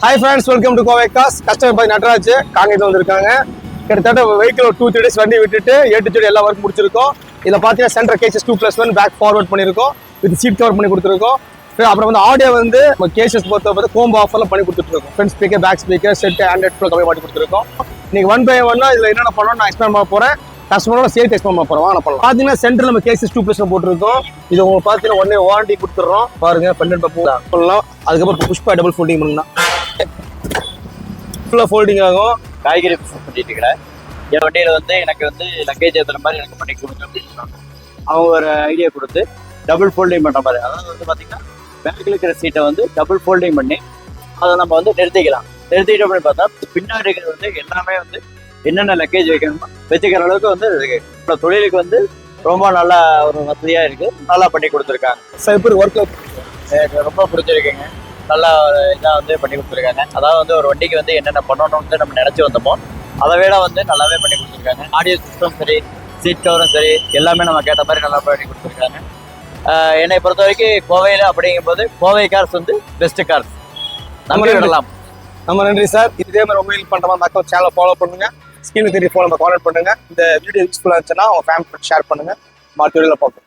Hi friends, welcome to Kovai gas. Customer Bhai Natraj காங்கேயத்தில் வந்திருக்காங்க. கிட்டத்தட்ட வெஹிக்கிள் 2-3 days வண்டி விட்டுட்டு ஏட்டு எல்லா ஒர்க் முடிச்சிருக்கோம். இதில் பார்த்தீங்கன்னா சென்டர் கேசஸ் 2+1 பேக் ஃபார்வர்ட் பண்ணியிருக்கோம், வித் சீட் கவர் பண்ணி கொடுத்துருக்கோம். அப்புறம் வந்து ஆடியோ வந்து கேசஸ் பொறுத்த கோம்போ ஆஃபர்லாம் பண்ணி கொடுத்துருக்கோம். Front speaker, back speaker, set android ஃபுல்லாக கம்மி பண்ணி கொடுத்துருக்கோம். இன்னைக்கு 1 by 1 இதில் என்னென்ன பண்ணணும் நான் எக்ஸ்பிளைன் பண்ண போகிறேன். கஸ்டமரோட சேர்த்து எக்ஸ்பிளைன் பண்ண போகிறோம். வாங்க பண்ணலாம். பார்த்தீங்கன்னா சென்டரில் நம்ம கேசஸ் 2+1 போட்டிருக்கோம். இது உங்களுக்கு பார்த்தீங்கன்னா உடனே வாரண்டி கொடுத்துட்றோம். பாருங்க பன்னெண்டு பண்ணலாம். அதுக்கப்புறம் புஷ்பா டபுள் ஃபோல்டிங் பண்ணலாம், ஃபுல்லாக ஃபோல்டிங் ஆகும். காய்கறி பண்ணிட்டு இருக்கிறேன். என் வண்டியில் வந்து எனக்கு வந்து லக்கேஜ் ஏற்றுற மாதிரி எனக்கு பண்ணி கொடுங்க அப்படின்னு சொன்னாங்க. அவங்க ஒரு ஐடியா கொடுத்து டபுள் ஃபோல்டிங் பண்ணுற மாதிரி, அதாவது வந்து பார்த்தீங்கன்னா பேக்கில் இருக்கிற சீட்டை வந்து டபுள் ஃபோல்டிங் பண்ணி அதை நம்ம வந்து நிறுத்திக்கலாம். நிறுத்திட்டு அப்படின்னு பார்த்தா பின்னாடி இருக்கிறது வந்து எல்லாமே வந்து என்னென்ன லக்கேஜ் வைக்கணுமோ வச்சுக்கிற அளவுக்கு வந்து இந்த தொழிலுக்கு வந்து ரொம்ப நல்லா ஒரு வசதியாக இருக்குது. நல்லா பண்ணி கொடுத்துருக்காங்க. சைபர் ஒர்க் எனக்கு ரொம்ப பிடிச்சிருக்குங்க. நல்லா ஒரு இதாக வந்து பண்ணி கொடுத்துருக்காங்க. அதாவது வந்து ஒரு வண்டிக்கு வந்து என்னென்ன பண்ணணும்னு நம்ம நினச்சி வந்தோமோ அதை விட வந்து நல்லாவே பண்ணி கொடுத்துருக்காங்க. ஆடியோ சிஸ்டம் சரி, சீட் கவரும் சரி, எல்லாமே நம்ம கேட்ட மாதிரி நல்லா பண்ணி கொடுத்துருக்காங்க. என்னை பொறுத்த வரைக்கும் கோவையில் அப்படிங்கும்போது கோவை கார்ஸ் வந்து பெஸ்ட் கார்ஸ், நம்ம விடலாம். நம்ம நன்றி சார். இதே மாதிரி ரொம்ப ஹெல்ப் பண்ணுற மாதிரி சேனலை ஃபாலோ பண்ணுங்க. ஸ்கிரீனுக்கு தெரிய ஃபோன் கான்டாக்ட் பண்ணுங்க. இந்த வீடியோ யூஸ்ஃபுல்லாக இருந்துச்சுன்னா உங்கள் ஃபேமிலி ஷேர் பண்ணுங்க. மாற்று வீடியோவில் பார்ப்போம்.